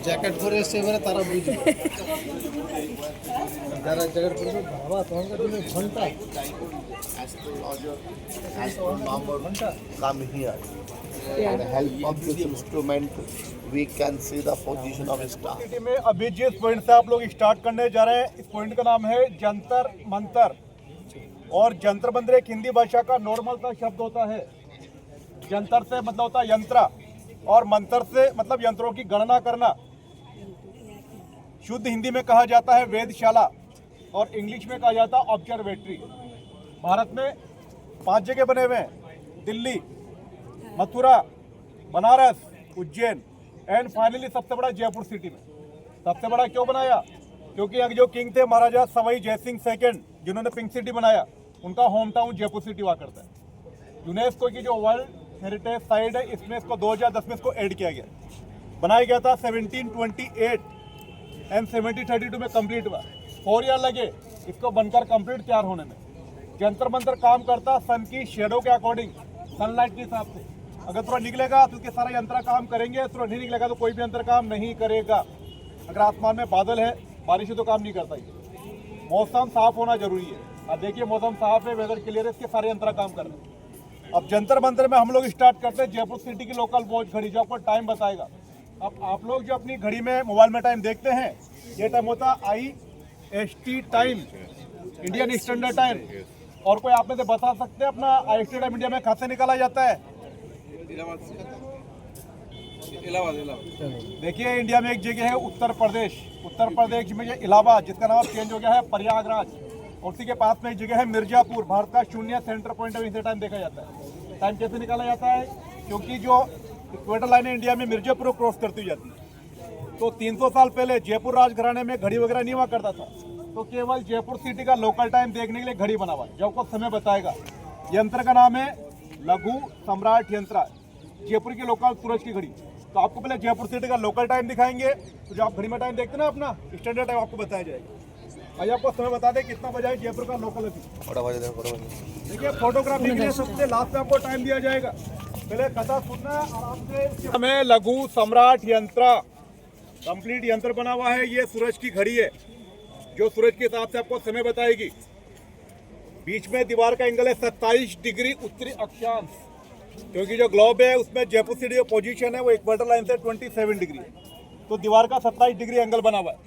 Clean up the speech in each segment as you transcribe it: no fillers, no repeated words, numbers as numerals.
Jacket পরে এসছে এবারে তারা বুঝবে যারা জ্যাকেট পরে বাবা তোমাকে তুমি ঘন্টা Astrologer, astronomer come here. With the help of this instrument, we can see the position of a star. City में अभी जिस पॉइंट से आप लोग स्टार्ट करने जा रहे हैं, इस पॉइंट का नाम है जंतर मंतर। और जंतर मंतर एक हिंदी भाषा का नॉर्मल सा शब्द होता है। जंतर से मतलब होता है यंत्र, और मंत्र से मतलब यंत्रों की गणना करना। शुद्ध हिंदी में कहा जाता है वेदशाला, और इंग्लिश में कहा जाता है ऑब्जर्वेटरी। भारत में 5 जगह बने हुए हैं, दिल्ली, मथुरा, बनारस, उज्जैन एंड फाइनली सबसे बड़ा जयपुर सिटी में। सबसे बड़ा क्यों बनाया? क्योंकि यहाँ जो किंग थे महाराजा सवाई जयसिंह सेकंड, जिन्होंने पिंक सिटी बनाया, उनका होम टाउन जयपुर सिटी हुआ करता है। यूनेस्को की जो वर्ल्ड हेरिटेज साइट है, इसमें इसको 2010 में इसको ऐड किया गया। बनाया गया था 1728 एंड 1732 में कंप्लीट हुआ। 4 ईयर लगे इसको बनकर कंप्लीट तैयार होने में। जंतर मंतर काम करता सन की शेडो के अकॉर्डिंग, सनलाइट के हिसाब से। अगर थोड़ा निकलेगा तो उसके सारा यंत्र काम करेंगे, थोड़ा नहीं निकलेगा तो कोई भी यंत्र काम नहीं करेगा। अगर आसमान में बादल है, बारिश है तो काम नहीं करता। मौसम साफ होना जरूरी है। अब देखिए मौसम साफ है, वेदर क्लियर है, इसके सारे यंत्र काम कर रहे हैं। अब जंतर मंतर में हम लोग स्टार्ट करते हैं जयपुर सिटी की लोकल वॉच घड़ी, जो आपको टाइम बताएगा। अब आप लोग जो अपनी घड़ी में मोबाइल में टाइम देखते हैं, ये टाइम होता है IST time, Indian standard time. और कोई आप में से बता सकते हैं अपना IST टाइम इंडिया में कहाँ से निकाला जाता है? देखिए इंडिया में एक जगह है उत्तर प्रदेश। उत्तर प्रदेश में ये इलाहाबाद, जिसका नाम चेंज हो गया है प्रयागराज, और उसी के पास में एक जगह है मिर्जापुर। भारत का शून्य सेंटर पॉइंट है, इसे टाइम देखा जाता है। टाइम कैसे निकाला जाता है? क्योंकि जो इक्वेटर लाइन है इंडिया में मिर्जापुर को क्रॉस करती जाती है। तो 300 साल पहले जयपुर राजघराने में घड़ी वगैरह नहीं हुआ करता था, तो केवल जयपुर सिटी का लोकल टाइम देखने के लिए घड़ी बना हुआ है, जो आपको समय बताएगा। यंत्र का नाम है लघु सम्राट यंत्र, जयपुर की लोकल सूरज की घड़ी। तो आपको पहले जयपुर सिटी का लोकल टाइम दिखाएंगे, तो जो आप घड़ी में टाइम देखते हैं ना अपना स्टैंडर्ड टाइम, आपको बताया जाएगा। भाई आपको समय बता दें कितना बजा है जयपुर का लोकल अभी। देखिए फोटोग्राफी के लिए सबसे लास्ट में आपको टाइम दिया जाएगा। पहले कथा सुनना आराम से। हमें लघु सम्राट यंत्र, कंप्लीट यंत्र बना हुआ है। ये सूरज की घड़ी है, जो सूरज के हिसाब से आपको समय बताएगी। बीच में दीवार का एंगल है 27 डिग्री उत्तरी अक्षांश, क्योंकि जो ग्लोब है उसमें जयपुर सिटी जो पोजीशन है वो इक्वेटर लाइन से 27 डिग्री है। तो दीवार का 27 डिग्री एंगल बना हुआ है।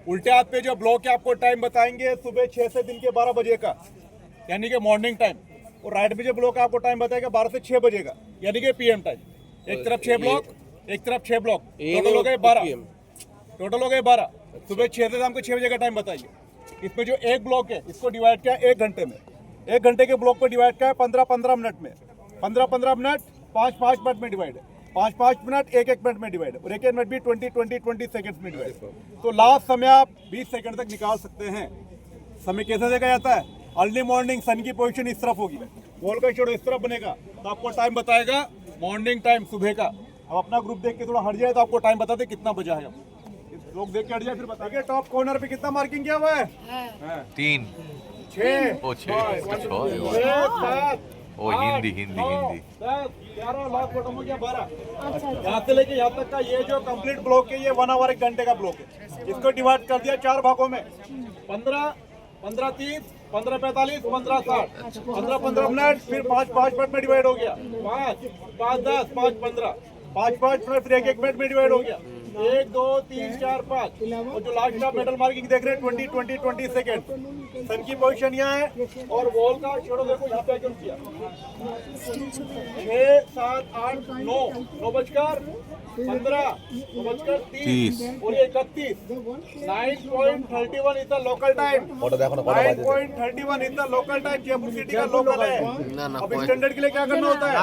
उल्टे हाथ पे जो ब्लॉक है आपको टाइम बताएंगे सुबह 6 से दिन के 12 बजे का, यानी कि मॉर्निंग टाइम। और राइट में जो ब्लॉक है आपको टाइम बताएगा 12 से 6 बजे का, यानी कि PM टाइम। एक तरफ 6 ब्लॉक, एक तरफ 6 ब्लॉक, टोटल हो गए 12। टोटल हो गए 12। सुबह 6 से शाम को 6 बजे का टाइम बताइए। इसमें जो एक ब्लॉक है इसको डिवाइड किया 1 घंटे में। 1 घंटे के ब्लॉक को डिवाइड किया 15-15 मिनट में। 15-15 मिनट 5-5 मिनट में डिवाइड है। 5-5 मिनट 1-1 मिनट में डिवाइड है, और 1 मिनट भी 20 सेकंड्स में डिवाइड है। तो लास्ट समय आप 20 सेकंड तक निकाल सकते हैं। समय कैसे देखा जाता है? अर्ली मॉर्निंग सन की पोजीशन इस तरफ होगी, बॉल का शेडो इस तरफ बनेगा, तो आपको टाइम बताएगा मॉर्निंग टाइम, सुबह का। अब अपना ग्रुप देख के थोड़ा हट जाए तो आपको टाइम बता दे कितना बजा है। लोग देख के हट जाए फिर बताइए। टॉप कॉर्नर पे कितना मार्किंग किया हुआ है? 3 6 7 ओ हिंदी 10 11 लास्ट बटन हो गया 12। यहाँ से लेके यहाँ तक का ये जो कंप्लीट ब्लॉक है ये 1 आवर 1 घंटे का ब्लॉक है। इसको डिवाइड कर दिया 4 भागों में, 15 15-30 15-45 15-60, 15-15 मिनट, फिर 5-5 मिनट में डिवाइड हो गया। 5-5-10 5-15, 5-5 मिनट, फिर 1-1 मिनट में डिवाइड हो गया। 1 2 3 4 5, और जो लास्ट आप मेटल मार्किंग देख रहे हैं 20 सेकेंड। सन की पोजीशन यहाँ है, और वॉल का शेडो देखो यहाँ पे आइकन किया 6 7 8 9 9 बजकर 15 9 बजकर 30 और ये 31 9.31 is the local time. 9.31 is the local time, Jaipur city का लोकल है। अब स्टैंडर्ड के लिए क्या करना होता है?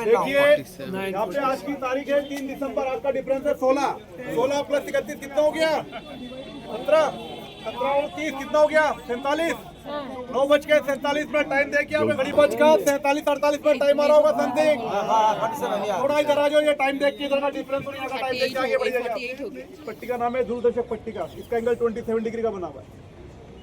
देखिए यहाँ पे आज की तारीख है 3 दिसंबर, आपका डिफरेंस है 16 प्लस 31 कितना हो गया? 17 और 30 कितना हो गया? 47। 9:47 में टाइम देखिए, हमें घड़ी बजकर 47-48 में टाइम आ रहा होगा समथिंग। थोड़ा इधर आ जाओ, ये टाइम देख के इधर का डिफरेंस और यहाँ का टाइम देख के आगे बढ़ जाएगा। पट्टी का नाम है दूरदर्शक पट्टी का, इसका एंगल 27 डिग्री का बना हुआ है।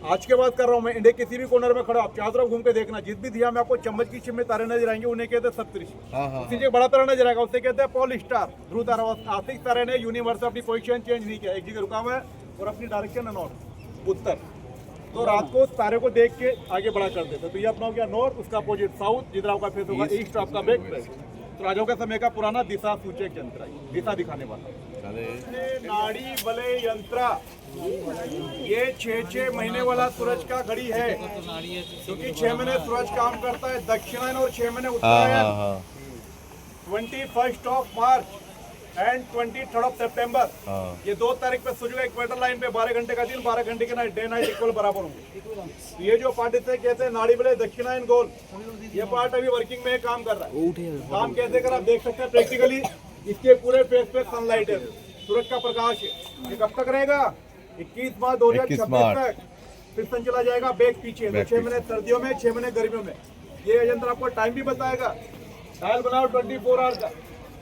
आज के बात कर रहा हूँ मैं, इंडिया किसी भी कॉर्नर में खड़ा आप चारों तरफ घूम के देखना, जिस भी दिया में आपको चम्मच की शिप में तारे नजर आएंगे उन्हें कहते हैं सप्तऋषि। उसी जगह बड़ा तारा नजर आएगा उसे कहते हैं पॉल स्टार, ध्रुव तारा। आस्तिक तारे ने यूनिवर्स अपनी पोजीशन चेंज नहीं किया, एक जगह रुका हुआ है और अपनी डायरेक्शन है नॉर्थ उत्तर। तो रात को तारे को देख के आगे बढ़ा कर देते। तो ये अपना हो गया नॉर्थ, उसका अपोजिट साउथ, जिधर आपका फेस होगा ईस्ट, आपका बैक वेस्ट। तो राजाओं के समय का पुराना दिशा सूचक यंत्र है, दिशा दिखाने वाला। नाड़ी बले यंत्र, ये 6 महीने वाला सूरज का घड़ी है, क्योंकि 6 महीने सूरज काम करता है दक्षिणायन और 6 महीने उत्तरायण। 21 मार्च एंड 23 सितंबर, ये 2 तारीख पे सूर्य का इक्वेटर लाइन पे 12 घंटे का दिन, 12 घंटे के नाइट, डे नाइट इक्वल बराबर होंगे। ये जो पार्ट इसे कहते हैं नाड़ी बले दक्षिणायन गोल, ये पार्ट अभी वर्किंग में काम कर रहा है। काम कैसे कर आप देख सकते हैं प्रैक्टिकली, इसके पूरे फेस पे सनलाइट है, सूरज का प्रकाश है। ये कब तक रहेगा? 21 मार्च 2026 तक। फिर सन चला जाएगा बैक पीछे, तो 6 महीने सर्दियों में, 6 महीने गर्मियों में। ये यंत्र आपको टाइम भी बताएगा। डायल बनाओ 24 आवर का।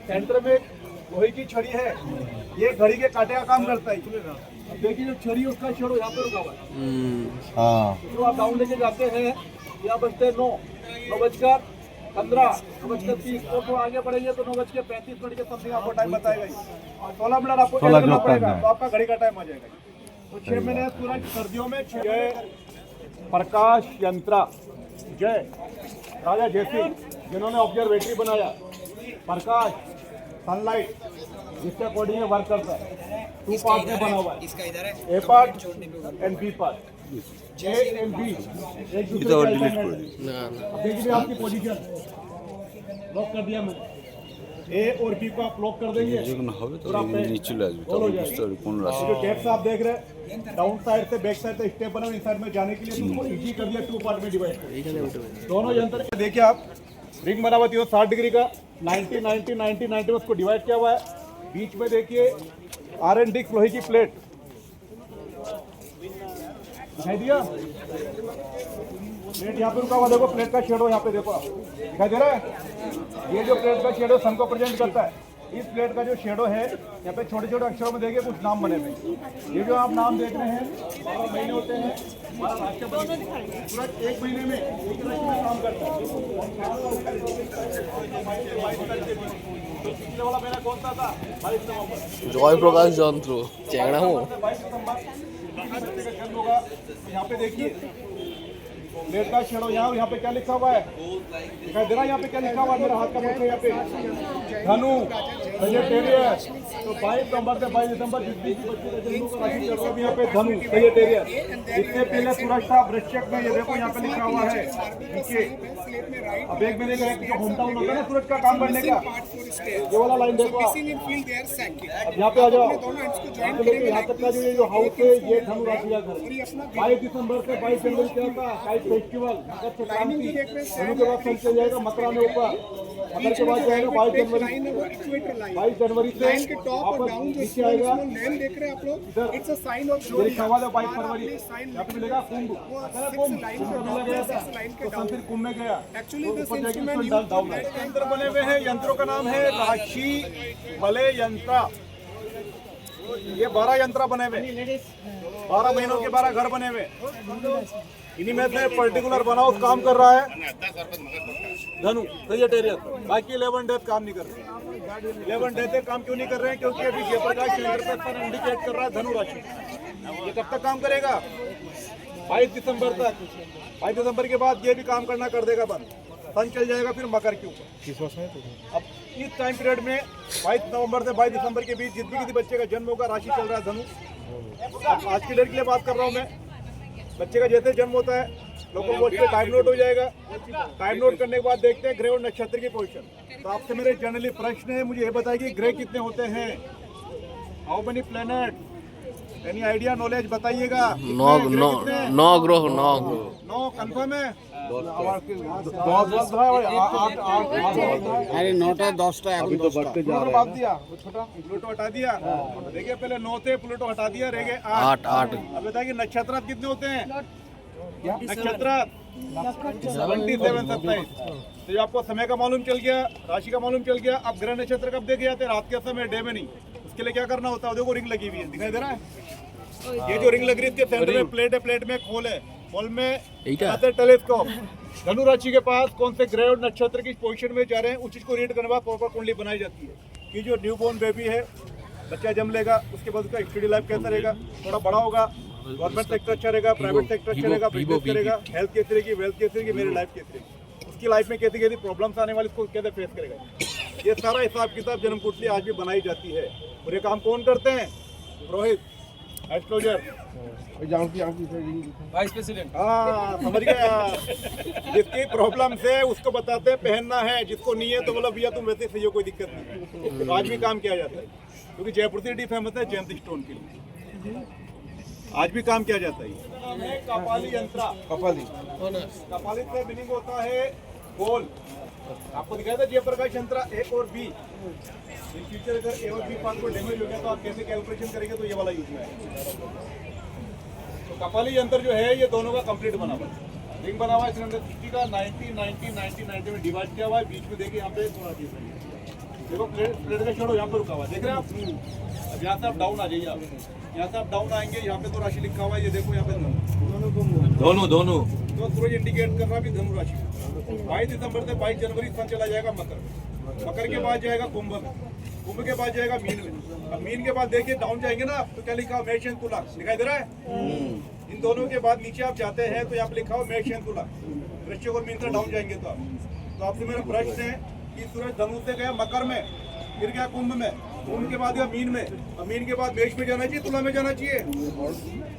सेंटर में लोहे की छड़ी है, ये घड़ी के कांटे का काम करता है। अब देखिए जो छड़ी है उसका शेडो यहाँ पे रुका हुआ है। तो आप डाउन लेके जाते हैं, यहाँ बजते हैं 9:15, 9:30, और तो आगे बढ़ेंगे तो 9:35 के समथिंग आपको टाइम बताएगा। 16 मिनट आपको करना पड़ेगा, तो आपका घड़ी का टाइम आ जाएगा। तो 6 महीने सूरज सर्दियों में। जय प्रकाश यंत्र, जय राजा जयसिंह, जिन्होंने ऑब्जर्वेटरी बनाया। प्रकाश सनलाइट जिसके अकॉर्डिंग वर्क करता है। 2 पार्ट में बना हुआ है, A part and B part. A and B एक दूसरे के अल्टरनेट। अब देखिए आपकी पोजीशन लॉक कर दिया मैंने, ए और बी को आप लॉक कर देंगे जो टेप्स आप देख रहे हैं डाउन साइड से बैक साइड से स्टेप बना इन साइड में जाने के लिए उसको इजी कर दिया। 2 पार्ट में डिवाइड दोनों यंत्र। देखिए आप रिंग बना हुआ 60 डिग्री का, 90 90 90 90 में उसको डिवाइड किया हुआ है। बीच में देखिए आयरन डिस्क लोहे की प्लेट दिखाई दिया, प्लेट यहाँ पे रुका हुआ, देखो प्लेट का शेडो यहाँ पे देखो आप दिखाई दे रहा है। ये जो प्लेट का शेडो सन को प्रेजेंट करता है। इस प्लेट का जो शेडो है यहाँ पे छोटे छोटे अक्षरों में देखिए कुछ नाम बने हुए। ये जो आप नाम देख रहे हैं 12 महीने होते हैं, 12 राशि बनी। सूरज 1 महीने में एक राशि में काम करता है। तो पिछले वाला मेरा कौन सा था? 22 नवंबर। जय प्रकाश यंत्र चैंगड़ा हूँ। 22 सितंबर जन्म होगा। यहाँ पे देखिए प्लेट का शेडो, यहाँ पे क्या लिखा हुआ है दिखाई दे रहा है? यहाँ पे क्या लिखा हुआ है? मेरा हाथ का मुझे यहाँ पे धनु वेजिटेरियन। तो 22 नवंबर से 22 दिसंबर जिस दिन की बच्चे का जन्म होगा राशि चल रहा है यहाँ पे धनु वेजिटेरियन। इससे पहले सूरज था वृश्चिक में, ये देखो यहाँ पे लिखा हुआ है नीचे। अब 1 महीने का जो होम टाउन होता है ना सूरज का काम करने का, ये वाला लाइन देखो। अब यहाँ पे आ जाओ, यहाँ तक का जो हाउस है ये धनु राशि का घर। 22 दिसंबर से 22 जनवरी क्या था? फेस्टिवल मकर संक्रांति, के बाद चल जाएगा मकरा में ऊपर, मकर के बाद जाएगा 22 जनवरी से वापस नीचे आएगा। इधर लिखा हुआ है 22 फरवरी, यहाँ पे मिलेगा कुंभ। कुंभ मिला गया था तो फिर कुंभ में गया, ऊपर जाके डाउन। यंत्र बने हुए हैं, यंत्रों का नाम है राशि बले यंत्र। ये 12 यंत्र बने हुए, 12 महीनों के 12 घर बने हुए। इन्हीं में से पर्टिकुलर बनाओ काम कर रहा है धनु वेजिटेरियन। बाकी 11 डेथ काम नहीं कर रहे। 11 डेथ काम क्यों नहीं कर रहे हैं? क्योंकि अभी जयप्रकाश चंद्र इंडिकेट कर रहा है धनु राशि। ये कब तक काम करेगा? 22 दिसंबर तक। 22 दिसंबर के बाद ये भी काम करना कर देगा बंद, सन चल जाएगा फिर मकर के ऊपर। अब इस टाइम पीरियड में 22 नवंबर से 22 दिसंबर के बीच जिस भी किसी बच्चे का जन्म होगा राशि चल रहा है धनु। आज की डेट के लिए बात कर रहा हूँ मैं। बच्चे का जैसे जन्म होता है लोगों को पे टाइम नोट हो जाएगा। टाइम नोट करने के बाद देखते हैं ग्रह और नक्षत्र की पोजीशन। तो आपसे मेरे जनरली प्रश्न है, मुझे ये बताइए कि ग्रह कितने होते हैं? How many planet? Any idea, knowledge बताइएगा। 9 ग्रह। 9 कंफर्म है? अरे 9টা 10টা এখন তো बढ़ते जा रहा है। दिया छोटा प्लूटो हटा दिया। देखिए पहले 9 थे, प्लूटो हटा दिया, रह गए 8। अब बताइए नक्षत्र कितने होते हैं? नक्षत्र 27 27। तो जो आपको समय का मालूम चल गया, राशि का मालूम चल गया। अब ग्रह नक्षत्र कब देखे जाते हैं? रात के समय, डे में नहीं। उसके लिए क्या करना होता है? देखो रिंग लगी हुई है, दिखाई दे रहा है? ये जो रिंग लग रही है इसके सेंटर में प्लेट है, प्लेट में खोल है, खोल में এইটা? टेलीस्कोप। धनु राशि के पास कौन से ग्रह और नक्षत्र की पोजीशन में जा रहे हैं उस चीज को रीड करने के बाद प्रॉपर कुंडली बनाई जाती है कि जो न्यूबॉर्न बेबी है, बच्चा जन्म लेगा, उसके बाद उसका स्टडी लाइफ कैसा रहेगा, थोड़ा बड़ा होगा, गवर्नमेंट सेक्टर अच्छा रहेगा, प्राइवेट सेक्टर अच्छा रहेगा, बिजनेस करेगा, हेल्थ कैसी रहेगी, वेल्थ कैसी रहेगी, मेरी लाइफ कैसी रहेगी, उसकी लाइफ में कैसी कैसी प्रॉब्लम्स आने वाली उसको कैसे फेस करेगा। ये सारा हिसाब किताब जन्म कुंडली आज भी बनाई जाती है। और ये काम कौन करते हैं? Rohit astrologer, vice president. हाँ समझ गया। जिसकी प्रॉब्लम्स है उसको बताते हैं पहनना है, जिसको नहीं है तो बोला भैया तुम वैसे सही हो, कोई दिक्कत नहीं। तो आज भी काम किया जाता है क्योंकि जयपुर सिटी फेमस है जयंती स्टोन के लिए, आज भी काम किया जाता है। नाम है कपाली यंत्र। कपाली से मीनिंग होता है गोल। आपको दिखाया था जयप्रकाश यंत्र ए और बी। इन फ्यूचर अगर ए और बी पार्ट को डैमेज हो गया तो आप कैसे कैलकुलेशन करेंगे, तो ये वाला यूज में है। तो कपाली यंत्र जो है ये दोनों का कंप्लीट बना हुआ है, रिंग बना हुआ है 360 का, 90 90 90 90 में डिवाइड किया हुआ है। बीच में देखिए यहाँ पे थोड़ा चीज है, देखो प्लेट का शेडो यहाँ पे रुका हुआ है, देख रहे हैं आप। अब यहाँ से आप डाउन आ जाइए, आप यहाँ से आप डाउन आएंगे, यहाँ पे तो राशि लिखा हुआ है, ये देखो यहाँ पे दोनों तो सूरज इंडिकेट कर रहा है धनु राशि। 22 दिसंबर से 22 जनवरी सन चला जाएगा मकर। मकर के बाद जाएगा कुंभ में, कुंभ के बाद जाएगा मीन में। अब मीन के बाद देखिए डाउन जाएंगे ना तो क्या लिखा हो, मेष एंड तुला दिखाई दे रहा है। इन दोनों के बाद नीचे आप जाते हैं तो यहाँ पे लिखा हो मेष एंड तुला। वृश्चिक और मीन से डाउन जाएंगे तो आपसे मेरा प्रश्न है कि सूरज धनु से गया मकर में, फिर गया कुंभ में, कुंभ के बाद गया मीन में, अब मीन के बाद मेष में जाना चाहिए, तुला में जाना चाहिए?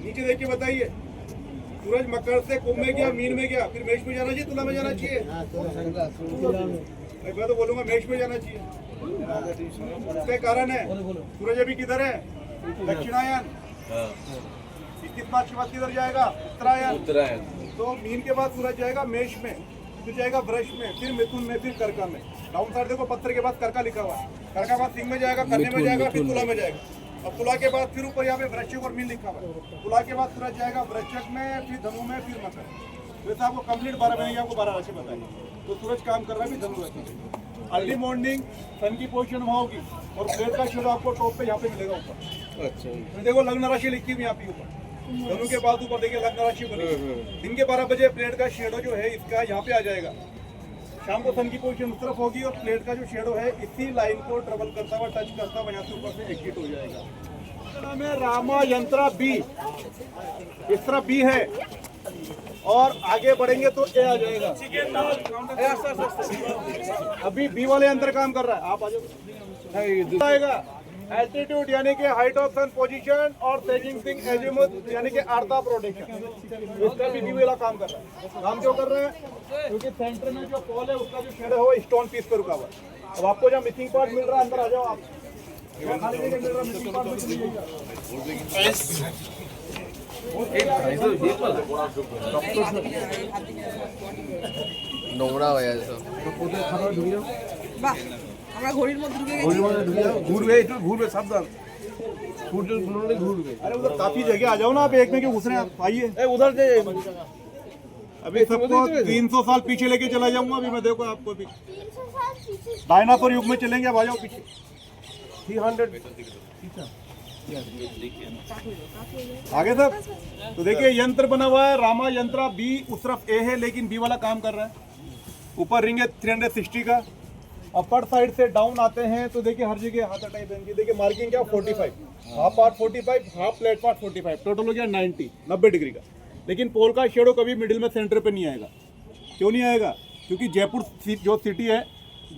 नीचे देखिए बताइए, सूरज मकर से कुंभ में गया, मीन में गया, फिर मेष में जाना चाहिए, तुला में जाना चाहिए? मैं तो बोलूंगा मेष में जाना चाहिए। इसका कारण है सूरज अभी किधर है? दक्षिणायन। 21 मार्च के बाद किधर जाएगा? उत्तरायण। तो मीन के बाद सूरज जाएगा मेष में, फिर जाएगा वृष में, फिर मिथुन में, फिर कर्का में। डाउन साइड देखो पत्थर के बाद कर्का लिखा हुआ है, कर्का बाद सिंह में जाएगा, कन्या में जाएगा, फिर तुला में जाएगा। अब तुला के बाद फिर ऊपर यहाँ पे वृश्चिक और मीन लिखा हुआ है। तुला के बाद सूरज जाएगा वृश्चिक में, फिर धनु में, फिर मकर। वैसे आपको कंप्लीट 12 महीने की आपको 12 राशि बताइए। तो सूरज काम कर रहा है भी धनु राशि। अर्ली मॉर्निंग सन की पोजीशन वहाँ होगी और प्लेट का शेडो आपको टॉप पे यहाँ पे मिलेगा ऊपर। अच्छा तो देखो लग्न राशि लिखी हुई यहाँ पे ऊपर, धनु के बाद ऊपर देखिए लग्न राशि बनी। दिन के 12 बजे प्लेट का शेडो जो है इसका यहाँ पे आ जाएगा। शाम को सन की पोजीशन उस तरफ होगी और प्लेट का जो शेडो है इसी लाइन को ट्रेवल करता हुआ टच करता हुआ यहाँ से ऊपर से एग्जिट हो जाएगा। नाम है रामा यंत्रा बी। इस तरह बी है और आगे बढ़ेंगे तो ए आ जाएगा। अभी बी वाले यंत्र काम कर रहा है, आप आ जाओ। आएगा एल्टीट्यूड यानी कि हाइट ऑफ सन पोजीशन और सेजिंग सिंह एजिमुथ यानी कि आर्था प्रोटेक्शन, इसका भी वाला काम कर रहा है। काम क्यों कर रहे हैं? क्योंकि सेंटर में जो पोल है उसका जो शेडो है वो स्टोन पीस पे रुका हुआ है। अब आपको जब मिसिंग पार्ट मिल रहा है अंदर आ जाओ आप, खाली जगह मिल रहा है मिसिंग पार्ट নোংরা হয়ে আছে বাহ, আমরা ঘড়ির মধ্যে ঢুকে গেছি। ঘুরবে একটু ঘুরবে, সাবধান ঘুরবে। अरे उधर काफी जगह आ जाओ ना आप, एक में क्यों घुस रहे हैं आप? आइए उधर से अभी सबको 300 साल पीछे लेके चला जाऊंगा। अभी मैं देखो आपको भी डायनासोर युग में चलेंगे। अब आ जाओ पीछे 300 आगे सब। तो देखिए यंत्र बना हुआ है रामा यंत्रा बी, उस तरफ ए है लेकिन बी वाला काम कर रहा है। ऊपर रिंग है 360 का। अपर साइड से डाउन आते हैं तो देखिए हर जगह हाथ हटाई बनेगी। देखिए मार्किंग क्या 45, half part 45, half plate part 45, total हो गया 90 डिग्री का। लेकिन पोल का शेडो कभी मिडिल में सेंटर पे नहीं आएगा। क्यों नहीं आएगा? क्योंकि जयपुर जो सिटी है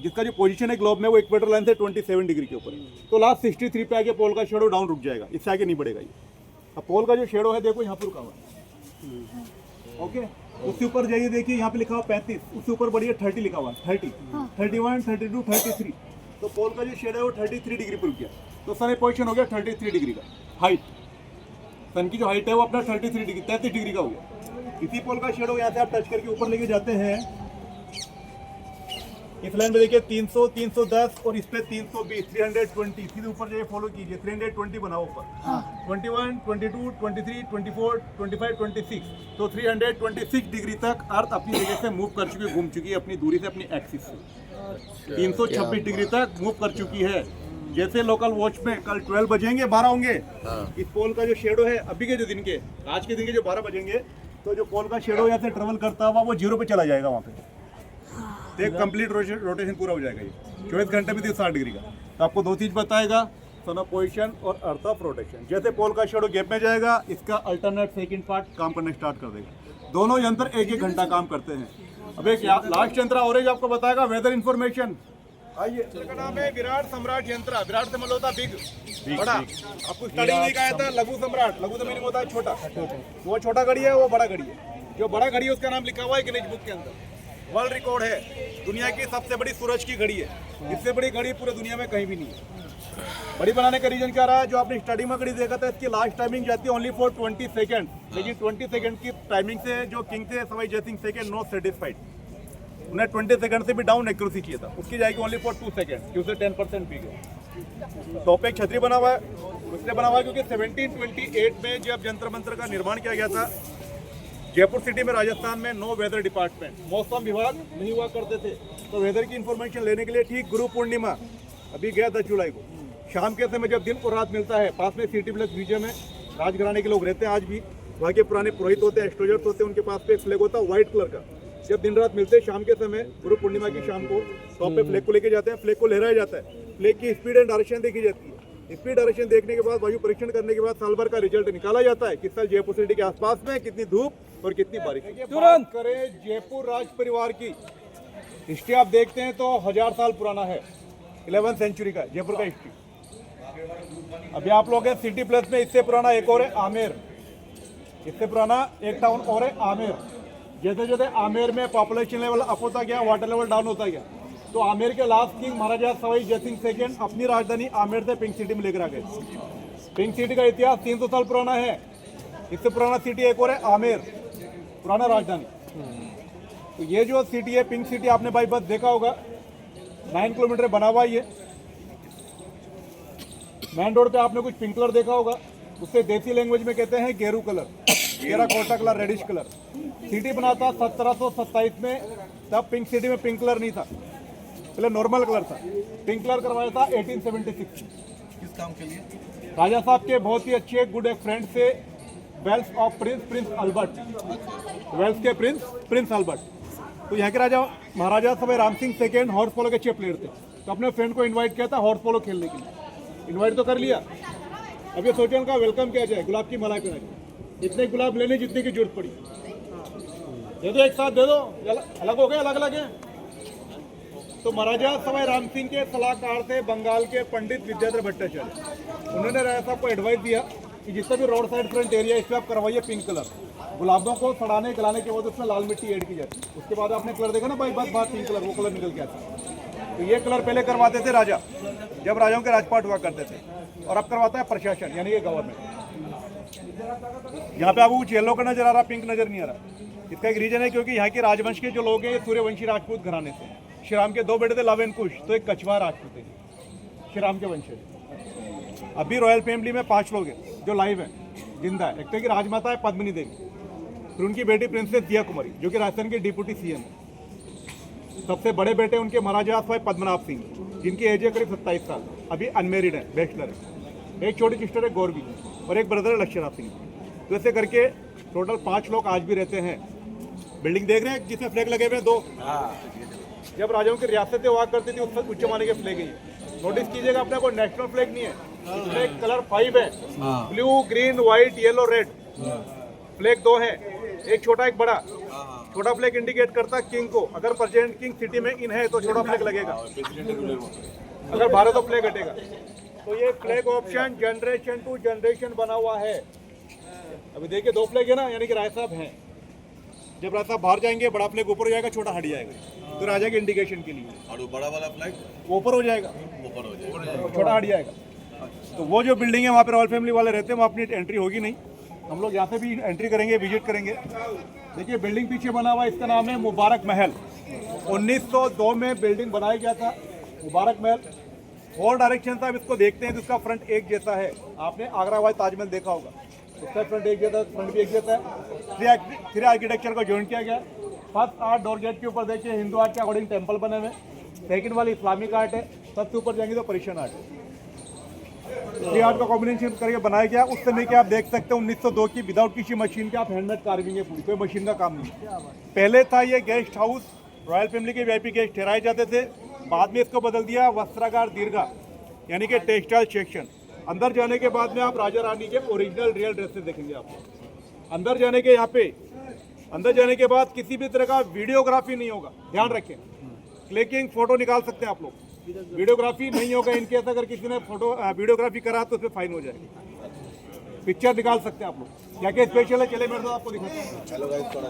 जिसका जो पोजीशन है ग्लोब में वो इक्वेटर लाइन से 27 डिग्री के ऊपर है। तो लास्ट 63 पे आके पोल का शेडो डाउन रुक जाएगा, इससे आगे नहीं बढ़ेगा ये। अब पोल का जो शेडो है देखो यहाँ पर रुका हुआ है, ओके। उसके ऊपर जाइए, देखिए यहाँ पे लिखा हुआ 35, उसके ऊपर बढ़िए 30 लिखा हुआ, 30, 31, 32, 33। तो पोल का जो शेड है वो 33 डिग्री पर रुक गया। तो सन पोजीशन हो गया 33 डिग्री का। हाइट सन की जो हाइट है वो अपना 33 डिग्री 33 डिग्री का हो गया। इसी पोल का शेडो यहाँ से आप टच करके ऊपर लेके जाते हैं। इस लाइन में देखिए 300, 310 और इस पे 320, 320। सीधे ऊपर जाइए, फॉलो कीजिए, 320 बनाओ ऊपर। 21, 22, 23, 24, 25, 26। तो 326 डिग्री तक अर्थ अपनी जगह से मूव कर चुकी है, घूम चुकी है अपनी दूरी से, अपनी एक्सिस से। 326 डिग्री तक मूव कर चुकी है। जैसे लोकल वॉच में कल 12 बजेंगे 12 होंगे, इस पोल का जो शेडो है अभी के जो दिन के आज के दिन के जो 12 बजेंगे, तो जो पोल का शेडो यहाँ से ट्रेवल करता हुआ वो 0 पे चला जाएगा वहाँ पे, तो एक कंप्लीट रोटेशन पूरा हो जाएगा। ये 24 घंटे में 60 डिग्री का। तो आपको 2 चीज़ बताएगा, सन ऑफ पोजिशन और अर्थ ऑफ रोटेशन। जैसे पोल का शेडो गैप में जाएगा, इसका अल्टरनेट सेकंड पार्ट काम करना स्टार्ट कर देगा। दोनों यंत्र 1-1 घंटा काम करते हैं। अब एक लास्ट यंत्र और आपको बताएगा वेदर इन्फॉर्मेशन। आइए, इसका नाम है विराट सम्राट यंत्र। विराट से मतलब होता है बिग, बड़ा। आपको स्टडी नहीं कहा था लघु सम्राट, लघु से मीनिंग होता है छोटा। वो छोटा घड़ी है, वो बड़ा घड़ी है। जो बड़ा घड़ी है उसका नाम लिखा हुआ है गिनीज बुक के अंदर। वर्ल्ड रिकॉर्ड है, दुनिया की सबसे बड़ी सूरज की घड़ी है। इससे बड़ी घड़ी पूरे दुनिया में कहीं भी नहीं है। बड़ी बनाने का रीजन क्या रहा है, जो आपने स्टडी में घड़ी देखा था, इसकी लास्ट टाइमिंग जाती है ओनली फॉर 20 सेकेंड, लेकिन 20 सेकेंड की टाइमिंग से जो किंग थे Sawai Jai Singh second not satisfied, उन्हें 20 सेकंड से भी डाउन एक्यूरेसी चाहिए था, उसकी जाएगी ओनली फॉर 2 सेकंड, क्योंकि 10% पी गए। तो पे एक छतरी बना हुआ है, उसने बना हुआ है क्योंकि 1728 में जब जंतर मंत्र का निर्माण किया गया था, जयपुर सिटी में राजस्थान में नो वेदर डिपार्टमेंट, मौसम विभाग नहीं हुआ करते थे। तो वेदर की इन्फॉर्मेशन लेने के लिए ठीक गुरु पूर्णिमा अभी गया 10 जुलाई को शाम के समय जब दिन और रात मिलता है, पास में सिटी प्लस म्यूजियम है, राजघराने के लोग रहते हैं आज भी, वहाँ के पुराने पुरोहित होते हैं, एस्ट्रोलजर्स होते हैं, उनके पास पे एक फ्लैग होता है व्हाइट कलर का। जब दिन रात मिलते हैं शाम के समय, गुरु पूर्णिमा की शाम को टॉप पे फ्लैग को लेके जाते हैं, फ्लैग को लहराया जाता है, फ्लैग की स्पीड एंड डायरेक्शन देखी जाती है। स्पीड डायरेक्शन देखने के बाद वायु परीक्षण करने के बाद साल भर का रिजल्ट निकाला जाता है, किस साल जयपुर सिटी के आसपास में कितनी धूप और कितनी बारिश। तुरंत करें जयपुर राज परिवार की हिस्ट्री आप देखते हैं तो 1000 साल पुराना है, 11th सेंचुरी का जयपुर का हिस्ट्री। अभी आप लोग हैं सिटी प्लस में, इससे पुराना एक और है आमेर, इससे पुराना एक टाउन और है आमेर। जैसे जैसे आमेर में पॉपुलेशन लेवल अप होता गया, वाटर लेवल डाउन होता गया, तो आमेर के लास्ट किंग महाराजा सवाई जय सिंह सेकेंड अपनी राजधानी आमेर से पिंक सिटी में लेकर आ गए। पिंक सिटी का इतिहास 300 साल पुराना है। इससे पुराना सिटी एक और है आमेर, पुराना राजधानी। तो ये जो सिटी है पिंक सिटी, आपने बाई बस देखा होगा, 9 किलोमीटर बना हुआ ये। मेन रोड पे आपने कुछ पिंक कलर देखा होगा, उससे देसी लैंग्वेज में कहते हैं गेरू कलर, गेरा कोटा कलर, रेडिश कलर। सिटी बना था 1727 में, तब पिंक सिटी में पिंक कलर नहीं था, पहले नॉर्मल कलर था। पिंक कलर करवाया था 1876। किस काम के लिए? राजा साहब के बहुत ही अच्छे गुड एक फ्रेंड से, Wales of Prince Albert, Wales के प्रिंस अल्बर्ट। तो यहाँ के राजा महाराजा Sawai Ram Singh second horse polo के अच्छे प्लेयर थे, तो अपने फ्रेंड को इन्वाइट किया था हॉर्स पोलो खेलने के लिए। इन्वाइट तो कर लिया, अब ये सोचे उनका वेलकम किया जाए, गुलाब की मलाई पिलाई। इतने गुलाब लेने जितने की जरूरत पड़ी, दे दो एक साथ दे दो, अलग हो गए, अलग अलग है। तो महाराजा सवाई राम सिंह के सलाहकार थे बंगाल के पंडित विद्याधर भट्टाचार्य। उन्होंने राजा साहब को एडवाइस दिया कि जितना भी रोड साइड फ्रंट एरिया इसमें आप करवाइए पिंक कलर। गुलाबों को सड़ाने गलाने के बाद उसमें लाल मिट्टी ऐड की जाती है, उसके बाद आपने कलर देखा ना भाई, बस बात पिंक कलर, वो कलर निकल के आता है। तो ये कलर पहले करवाते थे राजा, जब राजाओं के राजपाट हुआ करते थे, और अब करवाता है प्रशासन यानी ये गवर्नमेंट। यहाँ पे आपको कुछ येलो का नजर आ रहा, पिंक नजर नहीं आ रहा। इसका एक रीजन है क्योंकि यहाँ के राजवंश के जो लोग हैं ये सूर्यवंशी राजपूत घराने से। श्री राम के 2 बेटे थे लव एंड कुश, तो एक कछवा राजपूत है श्री राम के वंशज। अभी रॉयल फैमिली में 5 लोग हैं जो लाइव हैं, जिंदा है। एक तो की राजमाता है पद्मिनी देवी, फिर उनकी बेटी प्रिंसेस दिया कुमारी जो कि राजस्थान के डिप्टी सीएम है। सबसे बड़े बेटे उनके महाराजा सवाई पद्मनाभ सिंह, जिनकी एज है करीब 27 साल, अभी अनमेरिड है, बैचलर है। एक छोटी सिस्टर है गौरवी, और एक ब्रदर है लक्ष्यनाथ सिंह। तो ऐसे करके टोटल 5 लोग आज भी रहते हैं। बिल्डिंग देख रहे हैं जिसमें फ्लैग लगे हुए हैं 2, जब राजाओं की रियासतें हुआ करती थी उस वक्त उच्च माने के फ्लैग ही। नोटिस कीजिएगा, अपना कोई नेशनल फ्लैग नहीं है, इसमें कलर 5 है, blue, green, white, yellow, red. Flag 2 है, एक छोटा एक बड़ा। छोटा फ्लैग इंडिकेट करता है किंग को, अगर प्रेजेंट किंग सिटी में इन है तो छोटा फ्लैग लगेगा, अगर बाहर तो फ्लैग हटेगा। तो ये flag option generation to generation बना हुआ है। अभी देखिए 2 फ्लैग है ना, यानी कि राय साहब हैं। जब राय साहब बाहर जाएंगे बड़ा फ्लैग ऊपर हो जाएगा, छोटा हट जाएगा, तो राजा के इंडिकेशन के लिए। और वो बड़ा वाला फ्लैग ऊपर हो जाएगा, ऊपर हो जाएगा, छोटा हट जाएगा। तो वो जो बिल्डिंग है वहाँ पे रॉयल फैमिली वाले रहते हैं, वहाँ अपनी एंट्री होगी नहीं, हम लोग यहाँ से भी एंट्री करेंगे, विजिट करेंगे। देखिए बिल्डिंग पीछे बना हुआ है, इसका नाम है मुबारक महल। 1902 में बिल्डिंग बनाया गया था मुबारक महल। 4 डायरेक्शन से आप इसको देखते हैं तो इसका फ्रंट एक जैसा है। आपने आगरा वाला ताजमहल देखा होगा, उसका फ्रंट एक जैसा, फ्रंट भी एक जैसा है। 3 आर्किटेक्चर को ज्वाइन किया गया। फर्स्ट आर्ट डोर गेट के ऊपर देखिए हिंदू आर्ट के अकॉर्डिंग टेम्पल बने हुए। सेकंड वाली इस्लामिक आर्ट है, सबसे ऊपर जाएंगे तो पर्शियन आर्ट है। थ्री आर्ट का कॉम्बिनेशन करके बनाया गया। उस समय के आप देख सकते हैं 1902 की विदाउट किसी मशीन के आप हैंडमेड कार्विंग है पूरी, कोई मशीन का काम नहीं। पहले था ये गेस्ट हाउस, रॉयल फैमिली के वीआईपी गेस्ट ठहराए जाते थे। बाद में इसको बदल दिया वस्त्रागार दीर्घा, यानी कि टेक्सटाइल सेक्शन। अंदर जाने के बाद में आप राजा रानी के ओरिजिनल रियल ड्रेसेस देखेंगे। आप अंदर जाने के यहाँ पे अंदर जाने के बाद किसी भी तरह का वीडियोग्राफी नहीं होगा, ध्यान रखें। क्लिकिंग फोटो निकाल सकते हैं आप लोग, वीडियोग्राफी नहीं होगा। इनकेस अगर किसी ने फोटो वीडियोग्राफी करा तो उसमें फाइन हो जाएगी। पिक्चर निकाल सकते हैं आप लोग, क्या क्या स्पेशल है चले मेरे साथ आपको दिखाते हैं। चलो गाइस थोड़ा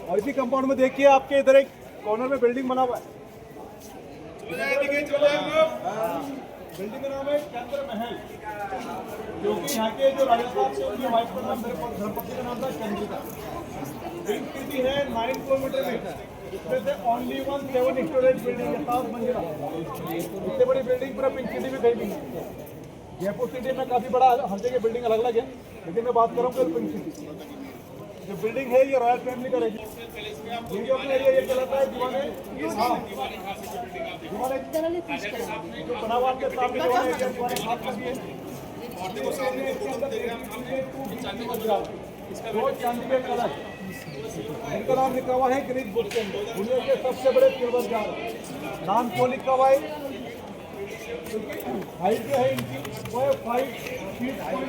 और इसी कंपाउंड में देखिए आपके इधर एक कॉर्नर में बिल्डिंग बना हुआ है। बिल्डिंग का नाम है चंद्र महल, जो कि यहाँ के जो राजस्थान के उनके वाइफ का नाम धर्मपति का नाम था चंद्रिका। पिंक सिटी है 9 किलोमीटर में, इसमें से ओनली 1 7 स्टोरेज बिल्डिंग है, 7 मंजिला। इससे बड़ी बिल्डिंग पूरा पिंक सिटी में कहीं भी नहीं। जयपुर सिटी में काफी बड़ा हर जगह बिल्डिंग अलग अलग है, लेकिन मैं बात करूँगा पिंक सिटी। जो बिल्डिंग है ये रॉयल फैमिली का रहेगी। ये जो अपना एरिया ये चलाता है दीवाने, हाँ जो बनावाल के सामने दीवाने हाथ लगी है। चांदी के कलर, इनका नाम लिखा हुआ है गिरीश बुक के अंदर, दुनिया के सबसे बड़े सिल्वर जार। नाम क्यों लिखा हुआ है? हाइट जो है इनकी वो है 5 फीट 6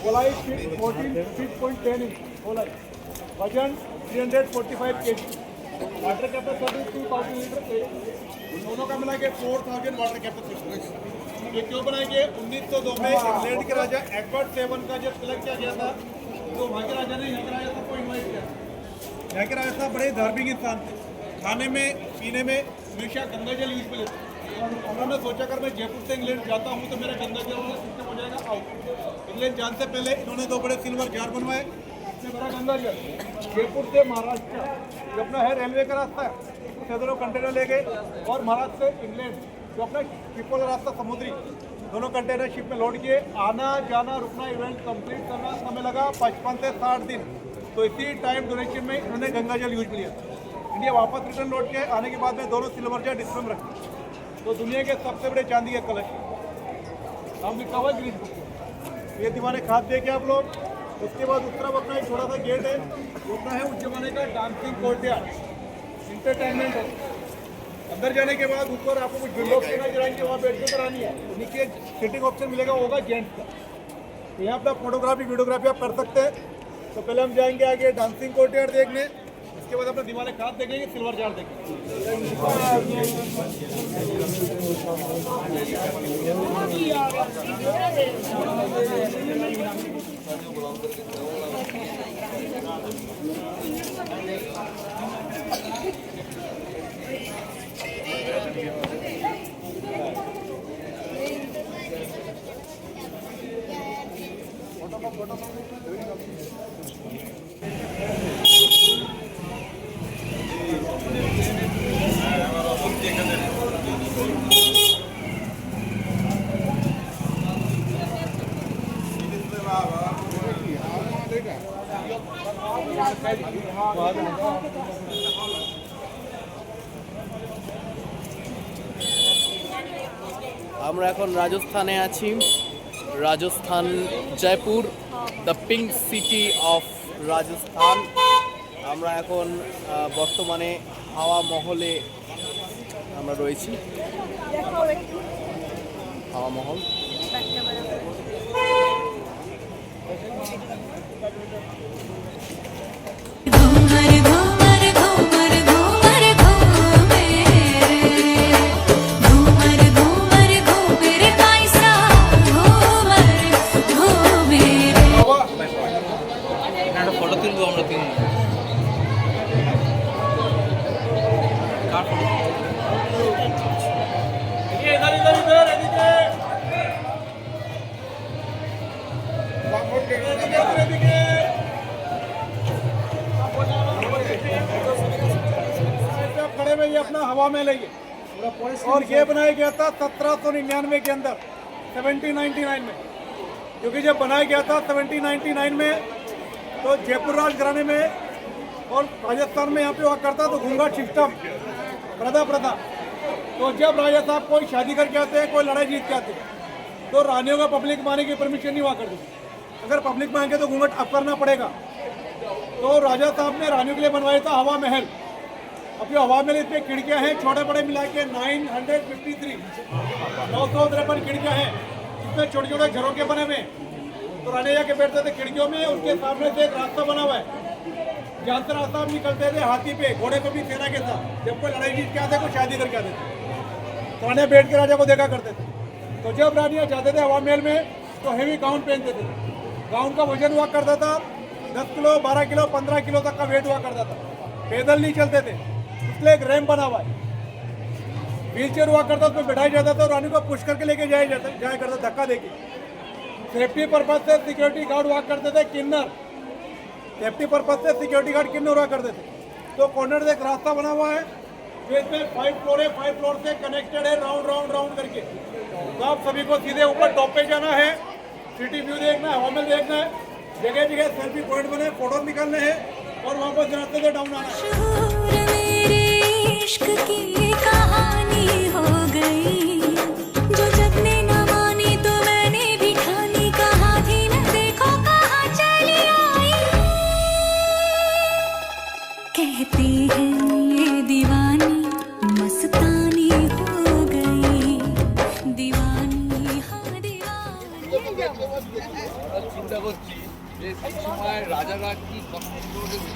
गोलाई फीट 14 फीट 10 इंच गोलाई, वजन 345 kg, वाटर कैपेसिटी 2000 लीटर। दोनों का मिला के 4000 वाटर कैपेसिटी। ये क्यों बनाएंगे? 1902 में इंग्लैंड के राजा एडवर्ड 7 का जब सिलेक्ट किया गया था, तो वहाँ के राजा ने यहाँ के राजा सबको इन्वाइट किया। यहाँ के राजा साहब बड़े धार्मिक इंसान थे, खाने में पीने में हमेशा गंगा जल यूज में लेते। उन्होंने सोचा कर मैं जयपुर से इंग्लैंड जाता हूँ तो मेरा गंगा जल सिस्टम हो जाएगा आउट। इंग्लैंड जाने से पहले इन्होंने 2 बड़े सिल्वर जार बनवाए, इसमें बड़ा गंगा जल। जयपुर से महाराष्ट्र जो अपना है रेलवे का रास्ता है, उससे दोनों कंटेनर ले गए, और महाराष्ट्र से इंग्लैंड जो अपना शिप वाला रास्ता समुद्री, दोनों कंटेनर शिप में लोड किए। आना जाना रुकना इवेंट कंप्लीट करना समय लगा 55 से 60 दिन। तो इसी टाइम ड्यूरेशन में इन्होंने गंगा जल यूज लिया। इंडिया वापस रिटर्न लौट के आने के बाद में दोनों सिल्वर जार डिस्प्ले में रखे। तो दुनिया के सबसे बड़े चांदी के कलश, नाम लिखा हुआ गिरीश बुक। ये दीवाने खाद दे के आप लोग। उसके बाद उस तरफ अपना एक छोटा सा गेट है, वो अपना है उस जमाने का डांसिंग कोर्टयार्ड, इंटरटेनमेंट है। अंदर जाने के बाद ऊपर आपको कुछ विंडो नजर आएंगे, वहाँ बैठ के करानी है। नीचे सिटिंग ऑप्शन मिलेगा, होगा जेंट्स का। तो यहाँ पे आप फोटोग्राफी वीडियोग्राफी आप कर सकते हैं। तो पहले हम जाएंगे आगे डांसिंग कोर्टयार्ड देखने, उसके बाद अपने दीवाने खाद देखेंगे, सिल्वर जार देखेंगे। আমরা এখন রাজস্থানে আছি, Rajasthan Jaipur, the pink city of Rajasthan. আমরা এখন বর্তমানে হাওয়া মহলে আমরা রয়েছি, হাওয়া মহল। घूमर घूमर घूमर कायसा घूमर अपना हवा में लेंगे। और ये बनाया गया था 1799 के अंदर, 1799 में, क्योंकि जब बनाया गया था 1799 में तो जयपुर राज घराने में और राजस्थान में यहाँ पे हुआ करता तो घूंघट सिस्टम प्रथा। तो जब राजा साहब कोई शादी करके आते हैं, कोई लड़ाई जीत के आते हैं, तो रानियों का पब्लिक माने की परमिशन नहीं हुआ करती। अगर पब्लिक मांगे तो घूंघट अब करना पड़ेगा। तो राजा साहब ने रानियों के लिए बनवाया था हवा महल। अब जो हवा महल, इसमें खिड़कियां हैं छोटे बड़े मिला के 953 खिड़कियां हैं। इसमें छोटे छोटे घरों के बने हुए हैं। तो रानी जाके बैठते थे खिड़कियों में। उसके सामने से एक रास्ता बना हुआ है, जहाँ से रास्ता निकलते थे हाथी पे, घोड़े पे भी सेना के साथ। जब कोई लड़ाई जीत के आते, कोई शादी करके आते थे, तो रानियाँ बैठ के राजा को देखा करते थे। तो जब रानियाँ जाते थे हवा महल में तो हेवी गाउन पहनते थे। गाउन का वजन हुआ करता था 10 किलो, 12 किलो, 15 किलो तक का वेट हुआ करता था। पैदल नहीं चलते थे, इसलिए एक रैंप बना हुआ है। व्हील चेयर हुआ करता, उसमें बैठाया जाता था। रानी को पुश करके लेके जाया करता, धक्का देके। सेफ्टी पर्पज से सिक्योरिटी गार्ड हुआ करते थे, किन्नर। सेफ्टी पर्पज से सिक्योरिटी गार्ड किन्नर हुआ करते थे। तो कॉर्नर से एक रास्ता बना हुआ है, इसमें 5 फ्लोर है, 5 फ्लोर से कनेक्टेड है राउंड करके। तो आप सभी को सीधे ऊपर टॉप पे जाना है, सिटी व्यू देखना है, हवा महल देखना है, जगह जगह सेल्फी पॉइंट बने, फोटो निकालने हैं और वहाँ पर रास्ते से डाउन आना है। मेरे इश्क की कहानी हो गई, जो जब ने न मानी तो मैंने भी ठानी, कहा थी न देखो कहाँ चली आई। कहते हैं ये दीवानी मस्तानी हो गई, दीवानी हाँ दीवानी। চিন্তা করছি যে সেই সময় রাজারা কি কষ্ট করেছে।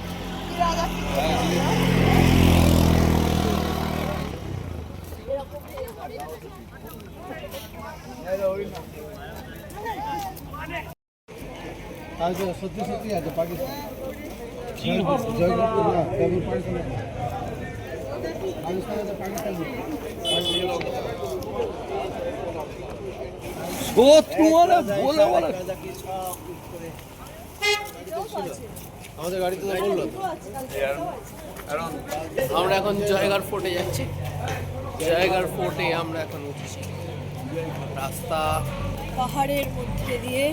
সত্যি সত্যি আছে পাকিস্তান জয়পুর না কবি পাকিস্তান ও তোমার বলে বলে আমাদের গাড়িতে তো বললো। আমরা এখন জয়গড় ফোর্টে যাচ্ছি। জয়গড় ফোর্টে আমরা এখন উঠছি। রাস্তা পাহাড়ের মধ্যে দিয়ে।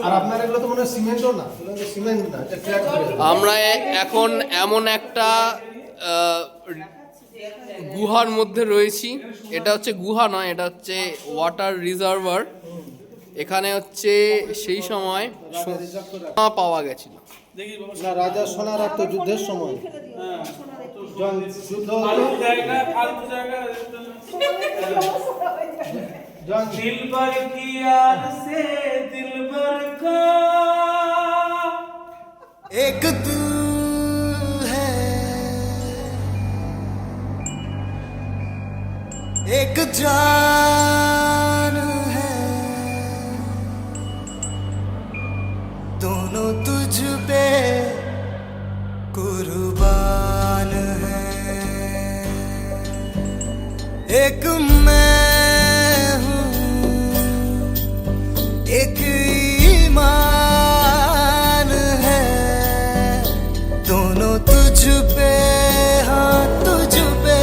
আর আপনার এগুলো তো মনে হয় সিমেন্টও না, সিমেন্ট না, এটা ক্র্যাক করে। আমরা এখন এমন একটা গুহার মধ্যে রয়েছি। এটা হচ্ছে গুহা নয়, এটা হচ্ছে ওয়াটার রিজার্ভার। এখানে হচ্ছে সেই সময় সোনা পাওয়া গেছিল। না, রাজা সোনা রাখতো যুদ্ধের সময়। যুদ্ধ दिलबर की याद से दिलबर का एक तू है, एक जान है, दोनों तुझ पे कुर्बान है। एक मैं एक ईमान है, दोनों तुझ पे, हाँ तुझ पे,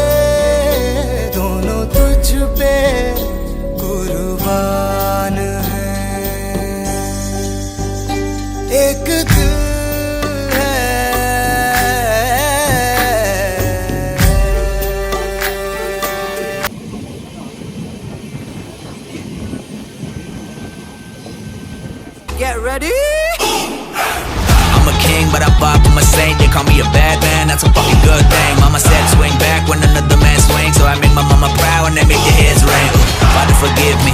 दोनों तुझ पे कुर्बान है। एक दिल है, get ready. I'm a king, but I pop, I'm a saint. They call me a bad man, that's a fucking good thing. Mama said swing back when another man swings, so I make my mama proud when they make the heads ring. Father forgive me